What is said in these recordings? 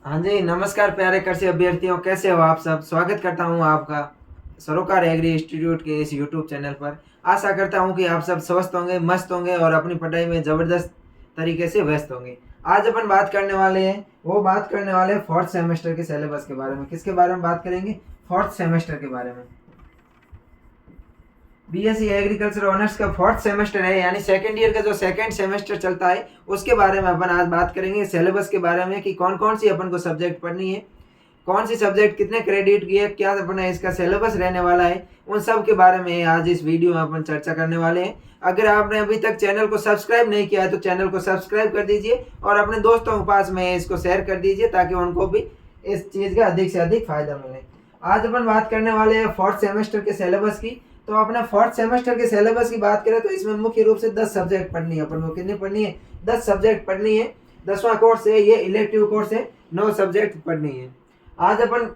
हाँ जी, नमस्कार प्यारे कृषि अभ्यर्थियों, कैसे हो आप सब? स्वागत करता हूँ आपका सरोकार एग्री इंस्टीट्यूट के इस यूट्यूब चैनल पर। आशा करता हूँ कि आप सब स्वस्थ होंगे, मस्त होंगे और अपनी पढ़ाई में ज़बरदस्त तरीके से व्यस्त होंगे। आज अपन बात करने वाले हैं 4th सेमेस्टर के सिलेबस के बारे में। किसके बारे में बात करेंगे? 4th सेमेस्टर के बारे में। बीएससी एग्रीकल्चर ऑनर्स का 4th सेमेस्टर है, यानी सेकंड ईयर का जो सेकंड सेमेस्टर चलता है उसके बारे में अपन आज बात करेंगे। सिलेबस के बारे में कि कौन कौन सी अपन को सब्जेक्ट पढ़नी है, कौन सी सब्जेक्ट कितने क्रेडिट की है, क्या अपना इसका सिलेबस रहने वाला है, उन सब के बारे में आज इस वीडियो में अपन चर्चा करने वाले हैं। अगर आपने अभी तक चैनल को सब्सक्राइब नहीं किया है तो चैनल को सब्सक्राइब कर दीजिए और अपने दोस्तों के पास में इसको शेयर कर दीजिए ताकि उनको भी इस चीज़ का अधिक से अधिक फायदा मिले। आज अपन बात करने वाले हैं 4th सेमेस्टर के सिलेबस की। तो अपना 4th सेमेस्टर के सिलेबस की बात करें तो इसमें मुख्य रूप से 10 सब्जेक्ट पढ़नी है। अपन को कितनी पढ़नी है? 10 सब्जेक्ट पढ़नी है। 10वां कोर्स है, ये इलेक्टिव कोर्स है, 9 सब्जेक्ट पढ़नी है। आज अपन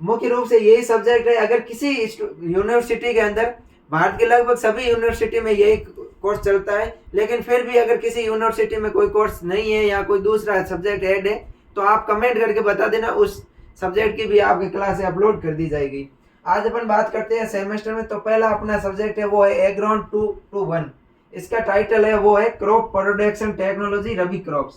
मुख्य रूप से यही सब्जेक्ट है। अगर किसी यूनिवर्सिटी के अंदर, भारत के लगभग सभी यूनिवर्सिटी में यही कोर्स चलता है, लेकिन फिर भी अगर किसी यूनिवर्सिटी में कोई कोर्स नहीं है या कोई दूसरा सब्जेक्ट ऐड है तो आप कमेंट करके बता देना, उस सब्जेक्ट की भी आपकी क्लास अपलोड कर दी जाएगी। आज अपन बात करते हैं सेमेस्टर में। तो पहला अपना सब्जेक्ट है वो है एग्रोन 221। इसका टाइटल है वो है क्रॉप प्रोडक्शन टेक्नोलॉजी रबी क्रॉप्स।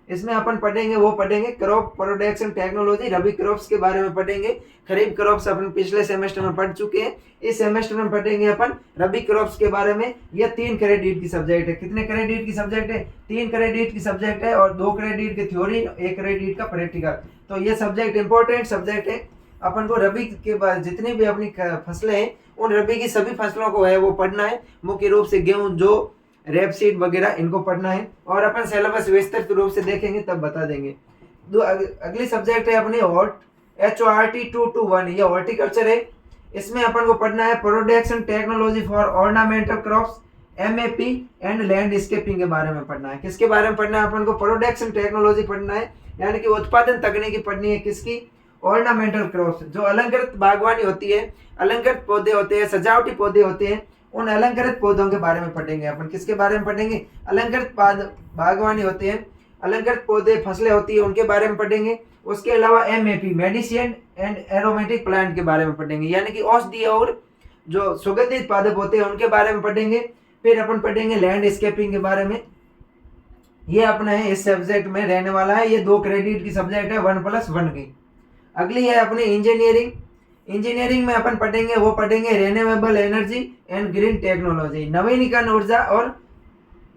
इसमें अपन पढ़ेंगे क्रॉप प्रोडक्शन टेक्नोलॉजी रबी क्रॉप्स के बारे में पढ़ेंगे। खरीफ क्रॉप्स अपन पिछले सेमेस्टर में पढ़ चुके हैं। इस सेमेस्टर में पढ़ेंगे अपन रबी क्रॉप्स के बारे में। यह 3 क्रेडिट की सब्जेक्ट है। कितने क्रेडिट की सब्जेक्ट है? 3 क्रेडिट की सब्जेक्ट है और 2 क्रेडिट की थ्योरी, 1 क्रेडिट का प्रैक्टिकल। तो ये सब्जेक्ट इंपॉर्टेंट सब्जेक्ट है। अपन को रबी के बाद जितनी भी अपनी फसलें हैं उन रबी की सभी फसलों को है वो पढ़ना है। मुख्य रूप से गेहूं, जो रेपसीड वगैरह इनको पढ़ना है और अपन सिलेबस विस्तृत रूप से देखेंगे तब बता देंगे। अगली सब्जेक्ट है अपनी HORT 221। ये हॉर्टिकल्चर है। इसमें अपन को पढ़ना है production technology for ornamental crops MAP and landscaping के बारे में पढ़ना है। किसके बारे में पढ़ना है? अपन को प्रोडक्शन टेक्नोलॉजी पढ़ना है, यानी कि उत्पादन तकनीकी पढ़नी है। किसकी? ऑर्नामेंटल क्रॉप्स, जो अलंकृत बागवानी होती है, अलंकृत पौधे होते हैं, सजावटी पौधे होते हैं, उन अलंकृत पौधों के बारे में पढ़ेंगे अपन। किसके बारे में पढ़ेंगे? अलंकृत बागवानी होती है, अलंकृत पौधे फसलें होती है, उनके बारे में पढ़ेंगे। उसके अलावा MAP medicine and aromatic plant के बारे में पढ़ेंगे, यानी कि औषधीय और जो सुगंधित पादप होते हैं उनके बारे में पढ़ेंगे। फिर अपन पढ़ेंगे लैंडस्केपिंग के बारे में। ये अपना है इस सब्जेक्ट में रहने वाला है। ये 2 क्रेडिट की सब्जेक्ट है 1+1 की। अगली है अपनी इंजीनियरिंग। इंजीनियरिंग में अपन पढ़ेंगे renewable energy and green technology, नवीनीकरण ऊर्जा और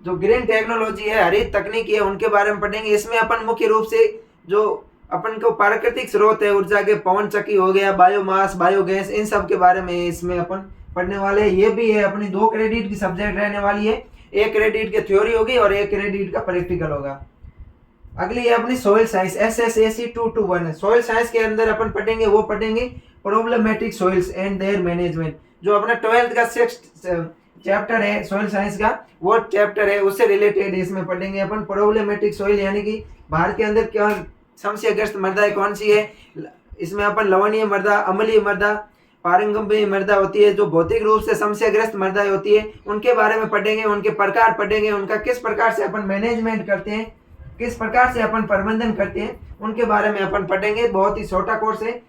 जो ग्रीन टेक्नोलॉजी है, हरित तकनीकी है, उनके बारे में पढ़ेंगे। इसमें अपन मुख्य रूप से जो अपन को प्राकृतिक स्रोत है ऊर्जा के, पवन चक्की हो गया, बायोमास, बायोगैस, इन सब के बारे में इसमें अपन पढ़ने वाले हैं। ये भी है अपनी 2 क्रेडिट की सब्जेक्ट रहने वाली है। 1 क्रेडिट की थ्योरी होगी और 1 क्रेडिट का प्रैक्टिकल होगा। अगली है अपनी soil science SSAC 221। Soil science के अंदर अपन पढ़ेंगे problematic soils and there management. जो अपना 12th का 6th चैप्टर है सोइल साइंस का, वो चैप्टर है, उससे रिलेटेड इसमें पढ़ेंगे अपन प्रॉब्लमेटिक सोइल, यानी कि भारत के अंदर क्या समस्याग्रस्त मृदाएं कौन सी है। इसमें अपन लवणीय मृदा, अम्लीय मृदा, पारंगम्य मृदा होती है, जो भौतिक रूप से समस्याग्रस्त मृदाएं होती है, उनके बारे में पढ़ेंगे, उनके प्रकार पढ़ेंगे, उनका किस प्रकार से अपन मैनेजमेंट करते हैं, किस प्रकार से अपन प्रबंधन करते हैं, उनके बारे में अपन पढ़ेंगे। बहुत ही छोटा कोर्स है,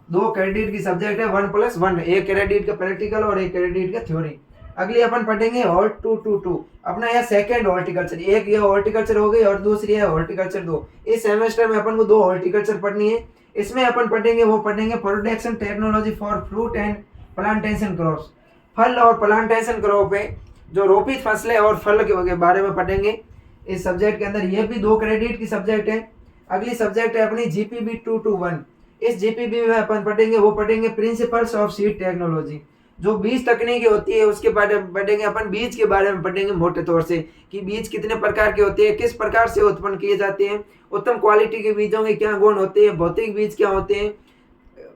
2 क्रेडिट की सब्जेक्ट है 1+1, 1 क्रेडिट का प्रैक्टिकल और 1 क्रेडिट का थ्योरी। अगली अपन पढ़ेंगे हॉर्ट 222। अपना यह सेकेंड हॉर्टिकल्चर, एक ये हॉर्टिकल्चर हो गई और दूसरी है हॉर्टिकल्चर 2। इस सेमेस्टर में अपन को 2 हॉर्टिकल्चर पढ़नी है। इसमें अपन पढ़ेंगे production technology for fruit and plantation crops. फल और प्लांटेशन क्रॉप है, जो रोपित फसलें और फल के बारे में पढ़ेंगे इस सब्जेक्ट के अंदर। ये भी 2 क्रेडिट की सब्जेक्ट है। अगली सब्जेक्ट है अपनी GPB 221। इस GPB में अपन पढ़ेंगे प्रिंसिपल्स ऑफ सीड टेक्नोलॉजी। जो बीज तकनीकी होती है उसके बारे में पढ़ेंगे अपन। बीज के बारे में पढ़ेंगे मोटे तौर से कि बीज कितने प्रकार के होते हैं, किस प्रकार से उत्पन्न किए जाते हैं, उत्तम क्वालिटी के बीजों के क्या गुण होते हैं, भौतिक बीज क्या होते हैं,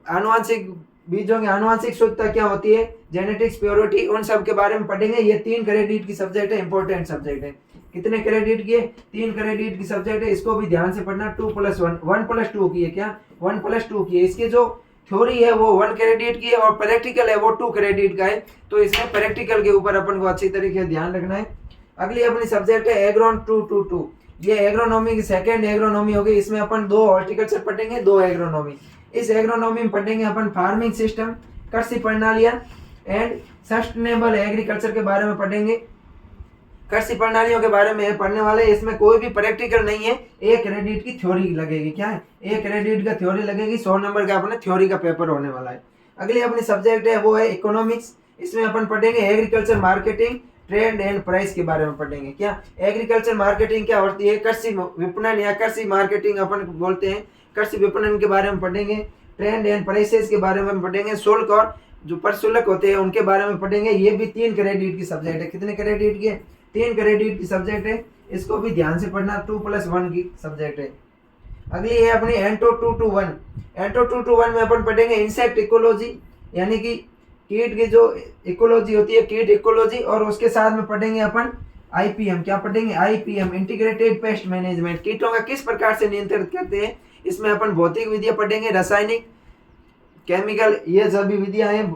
आनुवंशिक बीजों की आनुवंशिक शुद्धता क्या होती है, जेनेटिक्स प्योरिटी, उन सब के बारे में पढ़ेंगे। ये 3 क्रेडिट की सब्जेक्ट है, इंपॉर्टेंट सब्जेक्ट है। कितने क्रेडिट की है? 3 क्रेडिट की सब्जेक्ट है। इसको भी ध्यान से पढ़ना। 2+1, 1+2 की है। क्या? 1+2 की है। इसकी जो थ्योरी है वो 1 क्रेडिट की है और प्रैक्टिकल है वो 2 क्रेडिट का है। तो इसमें प्रैक्टिकल के ऊपर अपन को अच्छी तरीके से ध्यान रखना है। अगली अपनी सब्जेक्ट है एग्रोन 222। ये एग्रोनॉमी की सेकंड एग्रोनॉमी होगी। इसमें अपन 2 हॉर्टिकल्चर पढ़ेंगे, 2 एग्रोनॉमी। इस एग्रोनॉमी में पढ़ेंगे अपन फार्मिंग सिस्टम, कृषि प्रणालियां एंड सस्टेनेबल एग्रीकल्चर के बारे में पढ़ेंगे। कृषि प्रणालियों के बारे में पढ़ने वाले, इसमें कोई भी प्रैक्टिकल नहीं है, 1 क्रेडिट की थ्योरी लगेगी। क्या है? 1 क्रेडिट का थ्योरी लगेगी, 100 नंबर का अपने थ्योरी का पेपर होने वाला है। अगली अपनी सब्जेक्ट है वो है इकोनॉमिक्स। इसमें अपन पढ़ेंगे agriculture marketing, trade and price के बारे में पढ़ेंगे। क्या एग्रीकल्चर मार्केटिंग क्या होती है? कृषि विपणन या कृषि मार्केटिंग अपन बोलते हैं। कृषि विपणन के बारे में पढ़ेंगे, ट्रेंड एंड प्राइसेस के बारे में पढ़ेंगे, शुल्क और जो प्रशुल्क होते हैं उनके बारे में पढ़ेंगे। ये भी 3 क्रेडिट की सब्जेक्ट है। कितने क्रेडिट की? 3 क्रेडिट की सब्जेक्ट है। इसको भी ध्यान से पढ़ना, 2+1 की सब्जेक्ट है। अगली है अपनी एंटो 221। एंटो 221 में अपन पढ़ेंगे इंसेक्ट इकोलॉजी, यानी कि कीट की जो इकोलॉजी होती है, कीट इकोलॉजी, और उसके साथ में पढ़ेंगे अपन आईपीएम। क्या पढ़ेंगे? IPM, integrated pest management. कीटों का किस प्रकार से नियंत्रित करते हैं, इसमें अपन भौतिक विधियां पढ़ेंगे, रासायनिक, केमिकल, ये सभी विधियां हैं।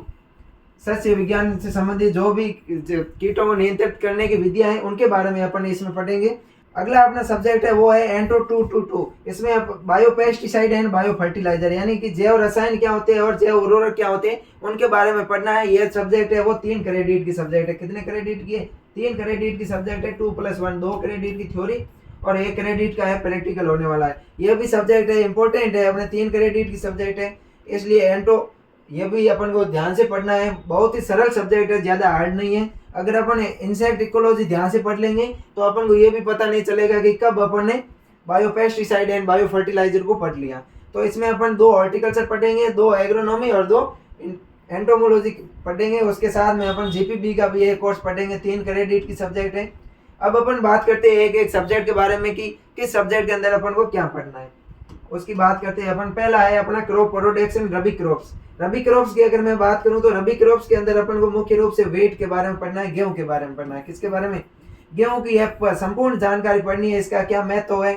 सस्य विज्ञान से संबंधित जो भी कीटों को नियंत्रित करने की विधियां हैं उनके बारे में अपन इसमें पढ़ेंगे। अगला अपना सब्जेक्ट है वो है एंटो 222। इसमें bio pesticide and bio fertiliser, यानी कि जैव रसायन क्या होते हैं और जैव उर्वरक क्या होते हैं उनके बारे में पढ़ना है। ये सब्जेक्ट है वो 3 क्रेडिट की सब्जेक्ट है। कितने क्रेडिट की है? 3 क्रेडिट की सब्जेक्ट है। 2+1, 2 क्रेडिट की थ्योरी और 1 क्रेडिट का है प्रैक्टिकल होने वाला है। ये भी सब्जेक्ट है, इंपॉर्टेंट है, अपने 3 क्रेडिट की सब्जेक्ट है, इसलिए एंटो ये भी अपन को ध्यान से पढ़ना है। बहुत ही सरल सब्जेक्ट है, ज़्यादा हार्ड नहीं है। अगर अपन इंसेक्ट इकोलॉजी ध्यान से पढ़ लेंगे तो अपन को ये भी पता नहीं चलेगा कि कब अपन ने बायोपेस्टिसाइड एंड बायो फर्टिलाइजर को पढ़ लिया। तो इसमें अपन 2 हॉर्टिकल्चर पढ़ेंगे, 2 एग्रोनॉमी और 2 एंटोमोलॉजी पढ़ेंगे। उसके साथ में अपन जीपीबी का भी एक कोर्स पढ़ेंगे, 3 क्रेडिट की सब्जेक्ट है। अब अपन बात करते हैं एक एक सब्जेक्ट के बारे में कि किस सब्जेक्ट के अंदर अपन को क्या पढ़ना है, उसकी बात करते हैं अपन। पहला है अपना क्रॉप प्रोडक्शन, रबी क्रॉप्स। रबी क्रॉप्स की अगर मैं बात करूं तो रबी क्रॉप्स के अंदर अपन को मुख्य रूप से वेट के बारे में पढ़ना है, गेहूं के बारे में पढ़ना है। किसके बारे में? गेहूं की संपूर्ण जानकारी पढ़नी है। इसका क्या महत्व है,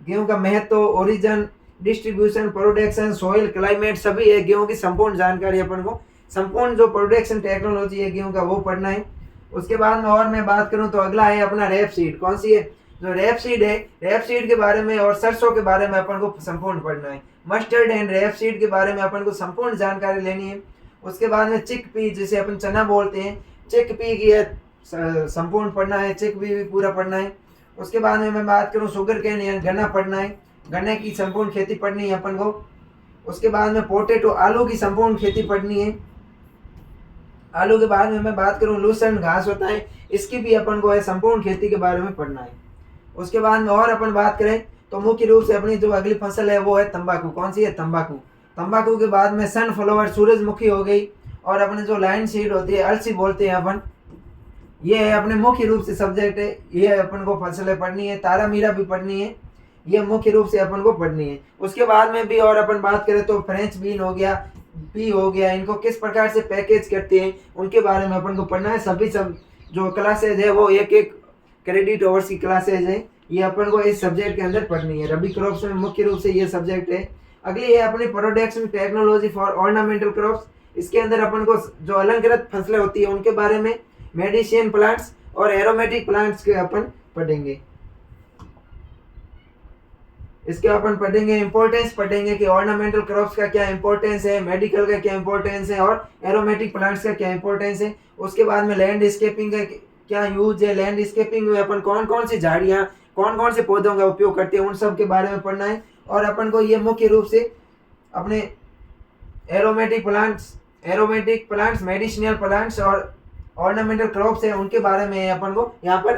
गेहूं का महत्व, origin, distribution, production, soil, climate, सभी है गेहूं की संपूर्ण जानकारी अपन को। संपूर्ण जो प्रोडक्शन टेक्नोलॉजी है गेहूं का वो पढ़ना है। उसके बाद में और मैं बात करूं तो अगला है अपना रेप सीड। कौन सी है? जो रेप सीड है, रेप सीड के बारे में और सरसों के बारे में अपन को संपूर्ण पढ़ना है। मस्टर्ड एंड रेप सीड के बारे में अपन को संपूर्ण जानकारी लेनी है। उसके बाद में चिक पी, जिसे अपन चना बोलते हैं, चिक पी की संपूर्ण पढ़ना है, चिक पी भी पूरा पढ़ना है। उसके बाद में मैं बात करूं शुगर केन या गन्ना पढ़ना है, गन्ने की संपूर्ण खेती पढ़नी है अपन को। उसके बाद में पोटैटो, आलू की संपूर्ण खेती पढ़नी है। आलू के बाद में मैं बात करूं लूसन, घास होता है, इसकी भी अपन को संपूर्ण खेती के बारे में पढ़ना है। उसके बाद में और अपन बात करें तो मुख्य रूप से अपनी जो अगली फसल है वो है तंबाकू। कौन सी है? तंबाकू। तंबाकू के बाद में सनफ्लावर, सूरजमुखी हो गई, और अपने जो लाइन सीड होती है, अलसी बोलते हैं अपन, ये है अपने मुख्य रूप से सब्जेक्ट है। ये अपन को फसलें पढ़नी है। तारा मीरा भी पढ़नी है, ये मुख्य रूप से अपन को पढ़नी है। उसके बाद में भी और अपन बात करें तो फ्रेंच बीन हो गया, पी हो गया, इनको किस प्रकार से पैकेज करते हैं उनके बारे में अपन को पढ़ना है। सभी सब जो क्लासेज है वो एक एक क्रेडिट आवर्स की क्लासेज है, ये अपन को इस सब्जेक्ट के अंदर पढ़नी है। रबी क्रॉप्स में मुख्य रूप से ये सब्जेक्ट है। अगली है अपनी production technology for ornamental crops. इसके अंदर अपन को जो अलंकृत फसलें होती है उनके बारे में, मेडिसिन प्लांट्स और एरोमेटिक प्लांट्स के अपन पढ़ेंगे। इसके अपन पढ़ेंगे, इंपॉर्टेंस पढ़ेंगे कि ऑर्नामेंटल क्रॉप्स का क्या इंपॉर्टेंस है, मेडिकल का क्या इंपॉर्टेंस है और एरोमेटिक प्लांट्स का क्या इंपॉर्टेंस है। उसके बाद में लैंडस्केपिंग का क्या यूज है, लैंडस्केपिंग में अपन कौन कौन सी झाड़ियाँ, कौन कौन से पौधों का उपयोग करते हैं, उन सब के बारे में पढ़ना है। और अपन को ये मुख्य रूप से अपने एरोमेटिक प्लांट्स, मेडिसिनल प्लांट्स और ऑर्नामेंटल क्रॉप्स है उनके बारे में अपन को यहाँ पर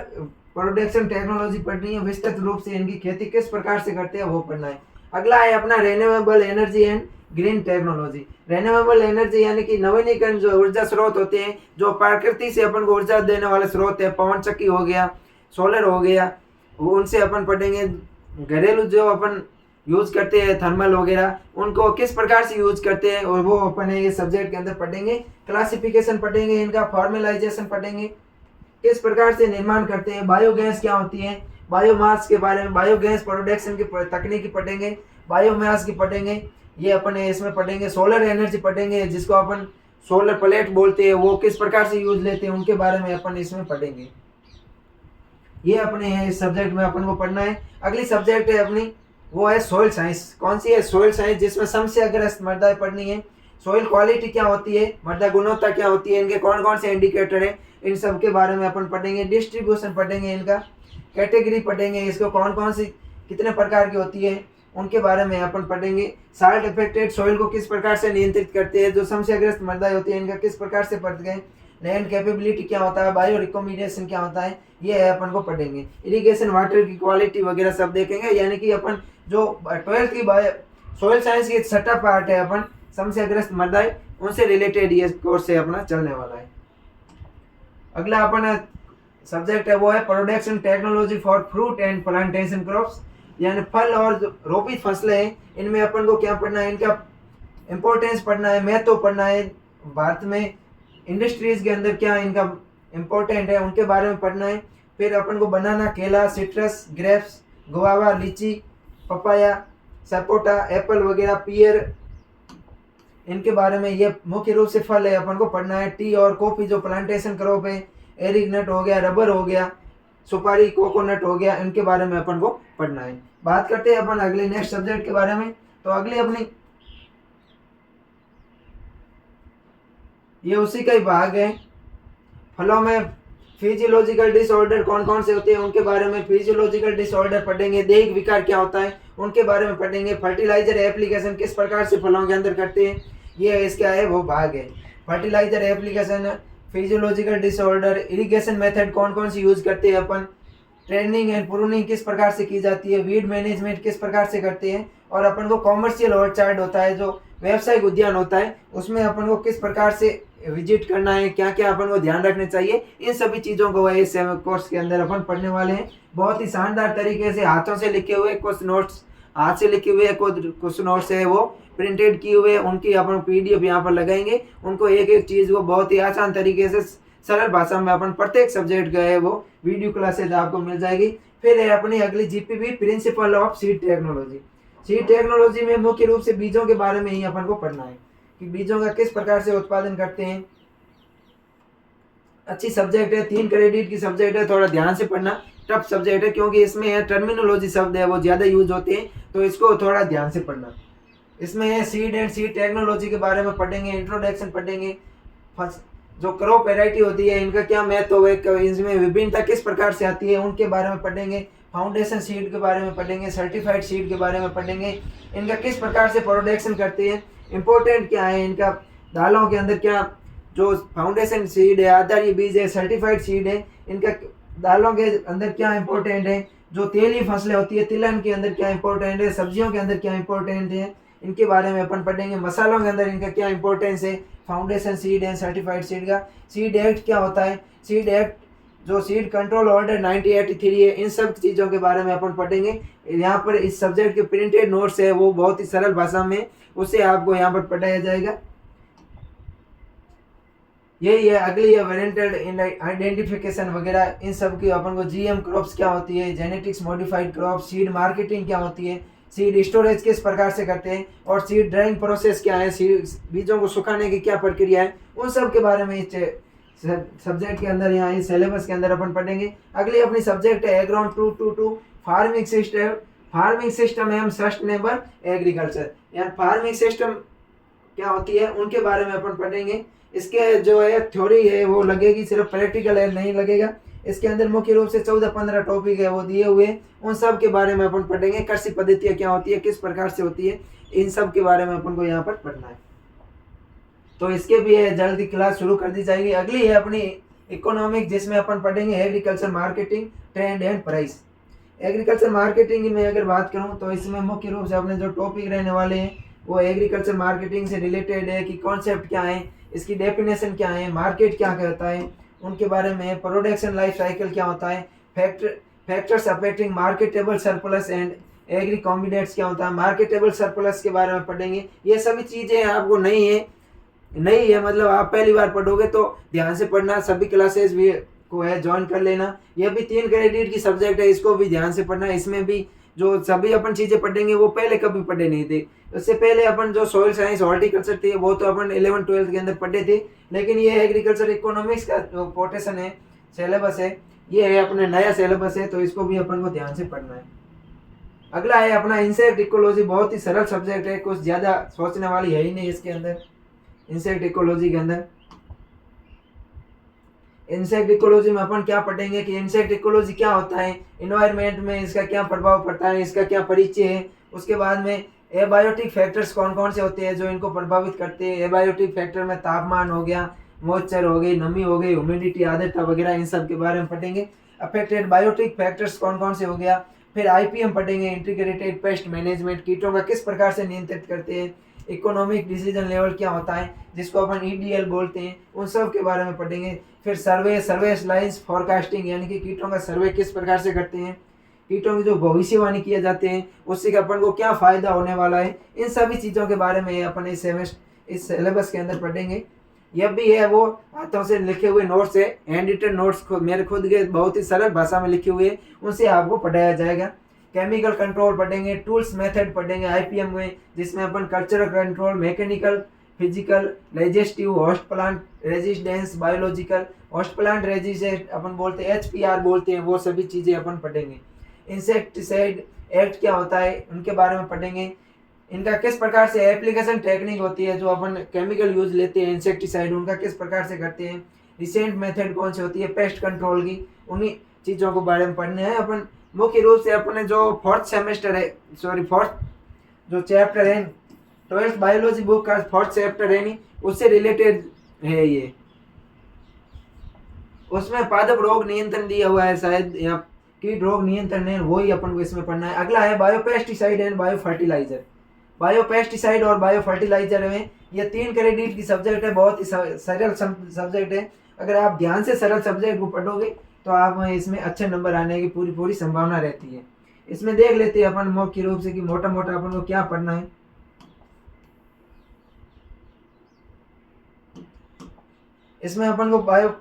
प्रोडक्शन टेक्नोलॉजी पढ़नी है। विस्तृत रूप से इनकी खेती किस प्रकार से करते हैं वो पढ़ना है। अगला है अपना renewable energy and green technology. Renewable energy यानी कि नवीनीकरण जो ऊर्जा स्रोत होते हैं, जो प्रकृति से अपन को ऊर्जा देने वाले स्रोत है, पवन चक्की हो गया, सोलर हो गया, उनसे अपन पढ़ेंगे। घरेलू जो अपन यूज करते हैं थर्मल वगैरह, उनको किस प्रकार से यूज करते हैं और वो अपन ये सब्जेक्ट के अंदर पढ़ेंगे। क्लासिफिकेशन पढ़ेंगे, इनका फॉर्मलाइजेशन पढ़ेंगे, किस प्रकार से निर्माण करते हैं। बायोगैस क्या होती है, बायोमास के बारे में, बायोगैस प्रोडक्शन की तकनीकी पढ़ेंगे, बायोमास की पढ़ेंगे, ये अपन इसमें पढ़ेंगे। सोलर एनर्जी पढ़ेंगे, जिसको अपन सोलर प्लेट बोलते हैं, वो किस प्रकार से यूज लेते हैं उनके बारे में अपन इसमें पढ़ेंगे। ये अपने है इस सब्जेक्ट में अपन को पढ़ना है। अगली सब्जेक्ट है अपनी वो है सोइल साइंस। कौन सी है? सोइल साइंस, जिसमें समस्याग्रस्त मृदाएं पढ़नी है। सोइल क्वालिटी क्या होती है, मृदा गुणवत्ता क्या होती है, इनके कौन कौन से इंडिकेटर है, इन सब के बारे में अपन पढ़ेंगे। डिस्ट्रीब्यूशन पढ़ेंगे, इनका कैटेगरी पढ़ेंगे, इसको कौन कौन सी कितने प्रकार की होती है उनके बारे में अपन पढ़ेंगे। साल्ट अफेक्टेड सोइल को किस प्रकार से नियंत्रित करते हैं, जो समस्याग्रस्त मृदाएं होती है इनका किस प्रकार से पढ़ते हैं। लैंड कैपेबिलिटी क्या होता है, बायो रिकमेंडेशन क्या होता है, ये है अपन को पढ़ेंगे। इरिगेशन वाटर की क्वालिटी वगैरह सब देखेंगे। यानी कि अपन जो 12th की सोइल साइंस की छठा पार्ट है अपन समस्याग्रस्त मृदाएं, उनसे रिलेटेड ये कोर्स है अपना चलने वाला है। अगला अपन सब्जेक्ट है वो है production technology for fruit and plantation crops, यानी फल और रोपित फसलें हैं, इनमें अपन को क्या पढ़ना है, इनका इम्पोर्टेंस पढ़ना है, महत्व पढ़ना है। भारत में इंडस्ट्रीज के अंदर क्या इनका इम्पोर्टेंट है उनके बारे में पढ़ना है। फिर अपन को बनाना, केला, सिट्रस, ग्रेप्स, गुआवा, लीची, पपाया, सपोटा, एप्पल वगैरह, पियर, इनके बारे में ये मुख्य रूप से फल है अपन को पढ़ना है। टी और कॉफी जो प्लांटेशन क्रॉप है, एरिक नट हो गया, रबर हो गया, सुपारी, कोकोनट हो गया, इनके बारे में अपन को पढ़ना है। बात करते हैं अपन अगले नेक्स्ट सब्जेक्ट के बारे में। तो अगली अपनी ये उसी का ही भाग है। फलों में फिजियोलॉजिकल डिसऑर्डर कौन कौन से होते हैं उनके बारे में, फिजियोलॉजिकल डिसऑर्डर पढ़ेंगे। दैहिक विकार क्या होता है उनके बारे में पढ़ेंगे। फर्टिलाइजर एप्लीकेशन किस प्रकार से फलों के अंदर करते हैं, ये इसका है वो भाग है। Fertiliser application, physiological disorder, irrigation method कौन कौन सी यूज करते हैं अपन, ट्रेनिंग एंड प्रूनिंग किस प्रकार से की जाती है, वीड मैनेजमेंट किस प्रकार से करते हैं, और अपन को कॉमर्शियल ऑर्चार्ड होता है जो व्यावसायिक उद्यान होता है, उसमें अपन को किस प्रकार से विजिट करना है, क्या क्या अपन को ध्यान रखने चाहिए, इन सभी चीज़ों को इस कोर्स के अंदर अपन पढ़ने वाले हैं। बहुत ही शानदार तरीके से हाथों से लिखे हुए कुछ नोट्स, हाथ से लिखे हुए कुछ नोट्स है वो प्रिंटेड किए हुए, उनकी अपन PDF यहाँ पर लगाएंगे। उनको एक एक चीज़ को बहुत ही आसान तरीके से सरल भाषा में अपन प्रत्येक सब्जेक्ट का है वो वीडियो क्लासेज आपको मिल जाएगी। फिर है अपनी अगली GPB principle of seed technology. Seed technology में मुख्य रूप से बीजों के बारे में ही अपन को पढ़ना है कि बीजों का किस प्रकार से उत्पादन करते हैं। अच्छी सब्जेक्ट है, 3 क्रेडिट की सब्जेक्ट है, थोड़ा ध्यान से पढ़ना। टफ सब्जेक्ट है क्योंकि इसमें टर्मिनोलॉजी शब्द है वो ज़्यादा यूज होते हैं, तो इसको थोड़ा ध्यान से पढ़ना। इसमें सीड एंड सीड टेक्नोलॉजी के बारे में पढ़ेंगे, इंट्रोडक्शन पढ़ेंगे, जो क्रॉप वैरायटी होती है इनका क्या महत्व है, इसमें विभिन्नता किस प्रकार से आती है उनके बारे में पढ़ेंगे। फाउंडेशन सीड के बारे में पढ़ेंगे, सर्टिफाइड सीड के बारे में पढ़ेंगे, इनका किस प्रकार से प्रोडक्शन करते हैं, इंपॉर्टेंट क्या है इनका, दालों के अंदर क्या, जो फाउंडेशन सीड है, आधारीय बीज है, सर्टिफाइड सीड है, इनका दालों के अंदर क्या इंपॉर्टेंट है, जो तेली फसलें होती है तिलहन के अंदर क्या इंपॉर्टेंट है, सब्जियों के अंदर क्या इंपॉर्टेंट है, इनके बारे में अपन पढ़ेंगे। मसालों के अंदर इनका क्या इंपॉर्टेंस है, फाउंडेशन सीड है, सर्टिफाइड सीड का। सीड एक्ट क्या होता है, सीड एक्ट जो सीड कंट्रोल ऑर्डर 1983 है, इन सब चीज़ों के बारे में अपन पढ़ेंगे। यहाँ पर इस सब्जेक्ट के प्रिंटेड नोट्स है वो बहुत ही सरल भाषा में उससे आपको यहाँ पर पढ़ाया जाएगा। यही है अगली है वेरिएंटेड आइडेंटिफिकेशन वगैरह, इन सब की अपन को GM क्रॉप्स क्या होती है, genetics modified crop, seed marketing क्या होती है, सीड स्टोरेज किस प्रकार से करते हैं, और सीड ड्राइंग प्रोसेस क्या है, सीड बीजों को सुखाने की क्या प्रक्रिया है, उन सब के बारे में इस सब्जेक्ट के अंदर यहाँ इस सिलेबस के अंदर अपन पढ़ेंगे। अगली अपनी सब्जेक्ट है एग्राउंड 222 फार्मिंग सिस्टम। फार्मिंग सिस्टम एवं सस्टेनेबल एग्रीकल्चर, यानी फार्मिंग सिस्टम क्या होती है उनके बारे में अपन पढ़ेंगे। इसके जो है थ्योरी है वो लगेगी, सिर्फ प्रैक्टिकल है नहीं लगेगा। इसके अंदर मुख्य रूप से 14-15 टॉपिक है वो दिए हुए, उन सब के बारे में अपन पढ़ेंगे। कृषि पद्धतियाँ क्या होती है, किस प्रकार से होती है, इन सब के बारे में अपन को यहाँ पर पढ़ना है। तो इसके भी है जल्दी क्लास शुरू कर दी जाएगी। अगली है अपनी इकोनॉमिक, जिसमें अपन पढ़ेंगे agriculture marketing, trend and price. Agriculture marketing में अगर बात करूँ तो इसमें मुख्य रूप से अपने जो टॉपिक रहने वाले हैं वो एग्रीकल्चर मार्केटिंग से रिलेटेड है कि कॉन्सेप्ट क्या है, इसकी डेफिनेशन क्या है, मार्केट क्या कहता है उनके बारे में, प्रोडक्शन लाइफ साइकिल क्या होता है, factors affecting marketable surplus and agri combinates क्या होता है, मार्केटेबल सरप्लस के बारे में पढ़ेंगे। ये सभी चीज़ें आपको नहीं है मतलब आप पहली बार पढ़ोगे तो ध्यान से पढ़ना, सभी क्लासेस भी को है ज्वाइन कर लेना। ये भी 3 क्रेडिट की सब्जेक्ट है, इसको भी ध्यान से पढ़ना। इसमें भी जो सभी अपन चीज़ें पढ़ेंगे वो पहले कभी पढ़े नहीं थे। उससे पहले अपन जो सॉइल साइंस हॉर्टिकल्चर थे वो तो अपन 11th-12th के अंदर पढ़े थे, लेकिन ये एग्रीकल्चर इकोनॉमिक्स का जो पोर्शन है सिलेबस है ये है अपने नया सिलेबस है, तो इसको भी अपन को ध्यान से पढ़ना है। अगला है अपना इंसेक्ट इकोलॉजी, बहुत ही सरल सब्जेक्ट है, कुछ ज़्यादा सोचने वाली है ही नहीं इसके अंदर। इंसेक्ट इकोलॉजी के अंदर इंसेक्ट इकोलॉजी में अपन क्या पढ़ेंगे कि इंसेक्ट इकोलॉजी क्या होता है, इन्वायरमेंट में इसका क्या प्रभाव पड़ता है, इसका क्या परिचय है। उसके बाद में एबायोटिक फैक्टर्स कौन कौन से होते हैं जो इनको प्रभावित करते हैं। एबायोटिक फैक्टर में तापमान हो गया, मॉइस्चर हो गई, नमी हो गई, ह्यूमिडिटी, आर्द्रता वगैरह, इन सब के बारे में पढ़ेंगे। अफेक्टेड बायोटिक फैक्टर्स कौन कौन से हो गया। फिर आईपीएम पढ़ेंगे, इंटीग्रेटेड पेस्ट मैनेजमेंट, कीटों का किस प्रकार से नियंत्रित करते हैं। इकोनॉमिक डिसीजन लेवल क्या होता है जिसको अपन ईडीएल बोलते हैं, उन सब के बारे में पढ़ेंगे। फिर सर्वे लाइन्स फॉरकास्टिंग, यानी कि कीटों का सर्वे किस प्रकार से करते हैं, कीटों की जो भविष्यवाणी किए जाते हैं उससे कि अपन को क्या फायदा होने वाला है। इन सभी चीज़ों के बारे में अपन इस सिलेबस के अंदर पढ़ेंगे। यह भी है वो हाथों से लिखे हुए नोट्स है, हैंड रिटन नोट्स, मेरे खुद के बहुत ही सरल भाषा में लिखे हुए, उनसे आपको पढ़ाया जाएगा। केमिकल कंट्रोल पढ़ेंगे, टूल्स मेथड पढ़ेंगे आईपीएम में, जिसमें अपन cultural control, mechanical, physical, digestive, host plant resistance, biological, host plant resistance अपन बोलते हैं, एचपीआर बोलते हैं, वो सभी चीज़ें अपन पढ़ेंगे। इंसेक्टिसाइड एक्ट क्या होता है उनके बारे में पढ़ेंगे। इनका किस प्रकार से एप्लीकेशन टेक्निक होती है, जो अपन केमिकल यूज लेते हैं इंसेक्टिसाइड, उनका किस प्रकार से करते हैं। रिसेंट मेथड कौन सी होती है पेस्ट कंट्रोल की, उन्हीं चीज़ों के बारे में पढ़ने हैं अपन। मुख्य रूप से अपने जो फोर्थ जो चैप्टर है 12th बायोलॉजी बुक का 4th चैप्टर है नहीं, उससे रिलेटेड है ये। उसमें पादप रोग नियंत्रण दिया हुआ है शायद, या कीट रोग नियंत्रण है, वही अपन को इसमें पढ़ना है। अगला है biopesticide and bio fertiliser. Biopesticide और बायो फर्टिलाइजर में ये 3 क्रेडिट की सब्जेक्ट है, बहुत ही सरल सब्जेक्ट है। अगर आप ध्यान से सरल सब्जेक्ट को पढ़ोगे तो आप इसमें अच्छे नंबर आने की पूरी संभावना रहती है। इसमें देख लेते हैं अपन मुख्य रूप से कि मोटा मोटा अपन को क्या पढ़ना है। इसमें अपन को बायो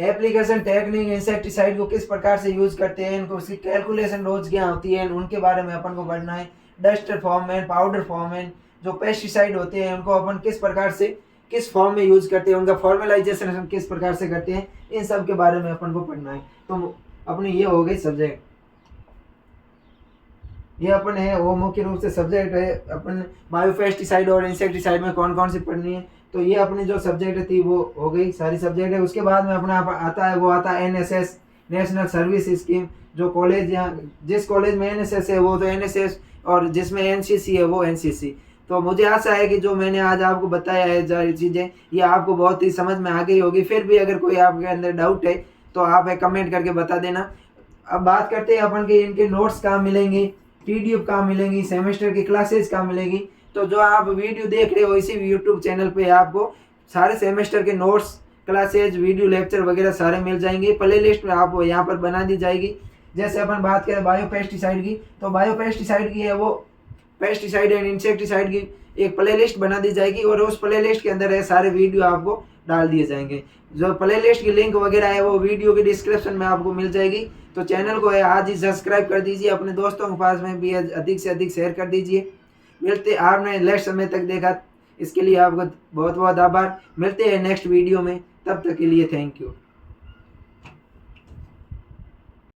एप्लीकेशन टेक्निक, इंसेक्टिसाइड को किस प्रकार से यूज करते हैं, इनको उसकी कैलकुलेशन रोज क्या होती है, उनके बारे में अपन को पढ़ना है। डस्ट फॉर्मेट, पाउडर फॉर्मेट, जो पेस्टिसाइड होते हैं उनको अपन किस प्रकार से किस फॉर्म में यूज करते हैं, उनका फॉर्मलाइजेशन किस प्रकार से करते हैं, इन सब के बारे में अपन को पढ़ना है। तो अपने ये हो गए सब्जेक्ट, ये अपन है वो मुख्य रूप से सब्जेक्ट है अपन बायोपेस्टिसाइड और इंसेक्टिसाइड में कौन कौन सी पढ़नी है। तो ये अपनी जो सब्जेक्ट थी वो हो गई सारी सब्जेक्ट है। उसके बाद में अपना आता है एनएसएस, नेशनल सर्विस स्कीम। जो कॉलेज या जिस कॉलेज में एनएसएस है वो तो एनएसएस, और जिसमें एनसीसी है वो एनसीसी। तो मुझे आशा है कि जो मैंने आज आपको बताया है सारी चीज़ें, ये आपको बहुत ही समझ में आ गई होगी। फिर भी अगर कोई आपके अंदर डाउट है तो आप कमेंट करके बता देना। अब बात करते हैं अपन के इनके नोट्स कहाँ मिलेंगे, पीडीएफ कहाँ मिलेंगी, सेमेस्टर की क्लासेस कहाँ मिलेगी। तो जो आप वीडियो देख रहे हो इसी यूट्यूब चैनल पे आपको सारे सेमेस्टर के नोट्स, क्लासेज, वीडियो लेक्चर वगैरह सारे मिल जाएंगे। प्ले लिस्ट में आपको यहाँ पर बना दी जाएगी। जैसे अपन बात करें बायोपेस्टिसाइड की, तो बायोपेस्टिसाइड की है वो पेस्टिसाइड एंड इंसेक्टिसाइड की एक प्ले लिस्ट बना दी जाएगी, और उस प्ले लिस्ट के अंदर है सारे वीडियो आपको डाल दिए जाएंगे। जो प्ले लिस्ट की लिंक वगैरह है वो वीडियो के डिस्क्रिप्शन में आपको मिल जाएगी। तो चैनल को है आज ही सब्सक्राइब कर दीजिए, अपने दोस्तों के पास में भी अधिक से अधिक शेयर कर दीजिए। मिलते आपने लेट समय तक देखा, इसके लिए आपका बहुत बहुत आभार। मिलते हैं नेक्स्ट वीडियो में, तब तक के लिए थैंक यू।